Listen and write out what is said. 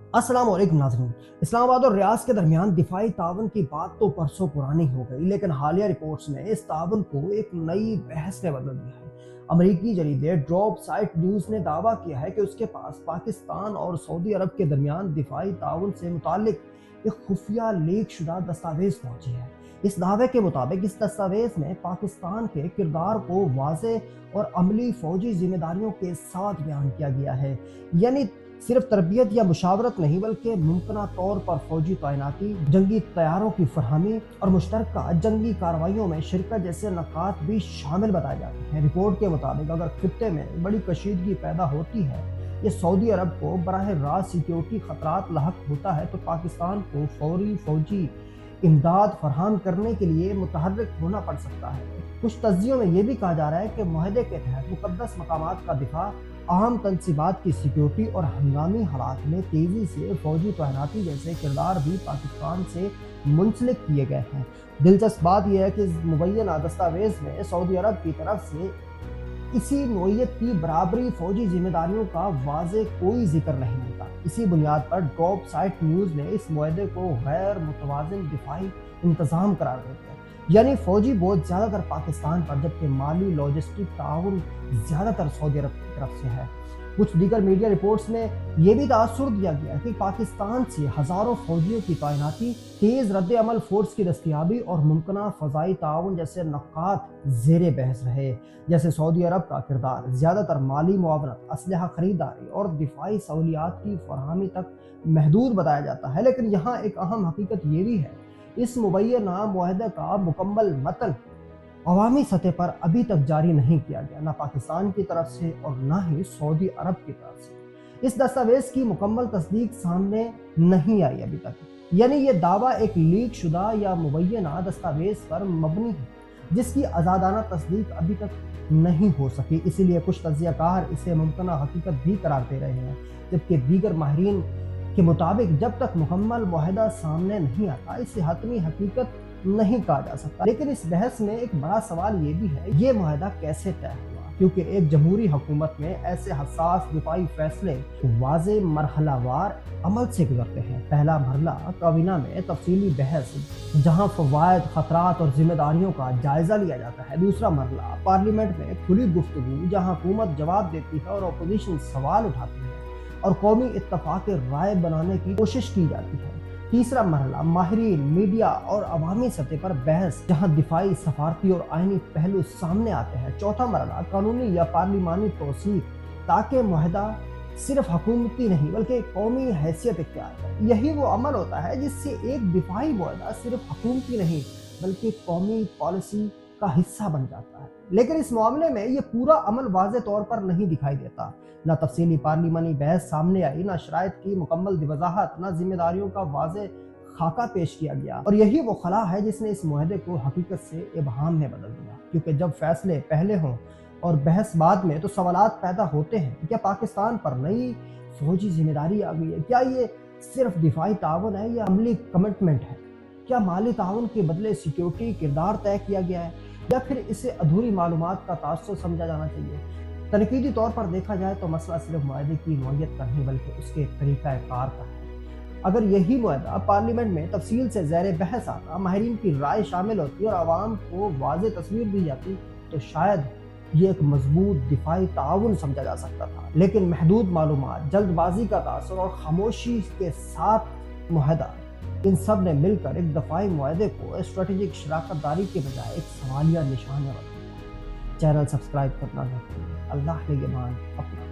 अस्सलाम वालेकुम नाज़रीन। इस्लामाबाद और रियाद के दरमियान दिफाई ताउन की बात तो परसों पुरानी हो गई, लेकिन हालिया रिपोर्ट्स ने इस ताउन को एक नई बहस में बदल दिया है। अमरीकी जरीदे ड्रॉप साइट न्यूज़ ने दावा किया है कि उसके पास पाकिस्तान और सऊदी अरब के दरमियान दिफाई ताउन से मुतालिक एक खुफिया लीक शुदा दस्तावेज पहुंची है। इस दावे के मुताबिक इस दस्तावेज में पाकिस्तान के किरदार को वाज़े और अमली फौजी जिम्मेदारियों के साथ बयान किया गया है। यानी सिर्फ तरबियत या मुशावरत नहीं, बल्कि मुमकिन तौर पर फौजी तैनाती, जंगी तैयारों की फरहमी और मुश्तरका जंगी कार्रवाइयों में शिरकत जैसे नकात भी शामिल बताए जाते हैं। रिपोर्ट के मुताबिक अगर खित्ते में बड़ी कशीदगी पैदा होती है या सऊदी अरब को बराह रास्त सिक्योरिटी खतरात लाहक होता है तो पाकिस्तान को फौरी फौजी इमदाद फराहम करने के लिए मुतहर्रिक होना पड़ सकता है। कुछ तज्जियों में यह भी कहा जा रहा है कि मुआहदे के तहत मुकद्दस मकामात का दिफा, अहम तनसीबात की सिक्योरिटी और हंगामी हालात में तेज़ी से फौजी तैनाती जैसे किरदार भी पाकिस्तान से मुंसलिक किए गए हैं। दिलचस्प बात यह है कि मुबैना दस्तावेज में सऊदी अरब की तरफ से इसी नोयत की बराबरी फौजी जिम्मेदारियों का वाज़े कोई जिक्र नहीं मिलता। इसी बुनियाद पर ड्रॉप साइट न्यूज़ ने इस मुआहदे को गैर मुतवाज़िन दिफाई इंतज़ाम करार देते हैं। यानी फौजी बोझ ज़्यादातर पाकिस्तान पर, जबकि माली लॉजिस्टिक ताउन ज़्यादातर सऊदी अरब की तरफ से है। कुछ दीगर मीडिया रिपोर्ट्स में यह भी तासुर दिया गया कि पाकिस्तान से हज़ारों फौजियों की तैनाती, तेज़ रद्द अमल फोर्स की दस्तियाबी और मुमकिन फ़ज़ाई ताउन जैसे नकात ज़ेरे बहस रहे। जैसे सऊदी अरब का किरदार ज़्यादातर माली मुआवनत, असलहा खरीदारी और दिफाई सहूलियात की फरहमी तक महदूद बताया जाता है। लेकिन यहाँ एक अहम हकीकत ये भी है, इस मुबैना मुआहदे का मुकम्मल मतन अवामी सतह पर अभी तक जारी नहीं किया गया, ना पाकिस्तान की तरफ से और ना ही सऊदी अरब की तरफ से। इस दस्तावेज की मुकम्मल तस्दीक सामने नहीं आई अभी तक। यानी ये दावा एक लीक शुदा या मुबैना दस्तावेज पर मबनी है, जिसकी आज़ादाना तस्दीक अभी तक नहीं हो सकी। इसीलिए कुछ तज्जियाकार इसे मुमकिन हकीकत भी करार दे रहे हैं, जबकि दीगर माहिरीन के मुताबिक जब तक मुकम्मल मुआहदा सामने नहीं आता इसे हतमी हकीकत नहीं कहा जा सकता। लेकिन इस बहस में एक बड़ा सवाल ये भी है, ये मुआहदा कैसे तय हुआ, क्योंकि एक जमहूरी हुकूमत में ऐसे हसास दिफाई फैसले वाज़े मरहलावार अमल से गुजरते हैं। पहला मरहला काबीना में तफसीली बहस, जहां फवायद, खतरात और जिम्मेदारियों का जायजा लिया जाता है। दूसरा मरहला पार्लियामेंट में खुली गुफ्तगू, जहां हुकूमत जवाब देती है और अपोजिशन सवाल उठाती है और कौमी इत्तफाक राय बनाने की कोशिश की जाती है। तीसरा मरहला माहिरीन, मीडिया और अवामी सतह पर बहस, जहां दिफाई, सफारती और आईनी पहलू सामने आते हैं। चौथा मरहला कानूनी या पार्लिमानी तौसीक, ताकि मुआहदा सिर्फ हुकूमती नहीं बल्कि कौमी हैसियत इख्तियार करे। यही वो अमल होता है जिससे एक दिफाई मुआहदा सिर्फ हुकूमती नहीं बल्कि कौमी पॉलिसी का हिस्सा बन जाता है। लेकिन इस मामले में ये पूरा अमल वाज़े तौर पर नहीं दिखाई देता। ना तफसीली पार्लिमानी बहस सामने आई, ना शराइत की मुकम्मल वजाहत, ना जिम्मेदारियों का वाज़े खाका पेश किया गया। और यही वो खला है जिसने इस मुआहदे को हकीकत से इबहाम में बदल दिया। क्योंकि जब फैसले पहले हों और बहस बाद में, तो सवालात पैदा होते हैं। क्या पाकिस्तान पर नई फौजी जिम्मेदारी आ गई है? क्या ये सिर्फ दिफाई ताउन है या अमली कमिटमेंट है? क्या माली ताउन के बदले सिक्योरिटी किरदार तय किया गया है, या फिर इसे अधूरी मालूमात का तासुर समझा जाना चाहिए? तनकीदी तौर पर देखा जाए तो मसला सिर्फ मुआहदे की नौयत का नहीं बल्कि उसके तरीक़ा कार का है। अगर यही मुआहदा पार्लियामेंट में तफसील से ज़ेर बहस आता, माहिरीन की राय शामिल होती और आवाम को वाज़े तस्वीर दी जाती, तो शायद ये एक मजबूत दिफाई ताउन समझा जा सकता था। लेकिन महदूद मालूमात, जल्दबाजी का तासुर और खामोशी के साथ मुआहदा, इन सब ने मिलकर एक दफाई मुआहदे को स्ट्रेटेजिक शराकत दारी के बजाय एक सवालिया निशान में बदल दिया। चैनल सब्सक्राइब करना न भूलिए। अल्लाह ने ये मान अपना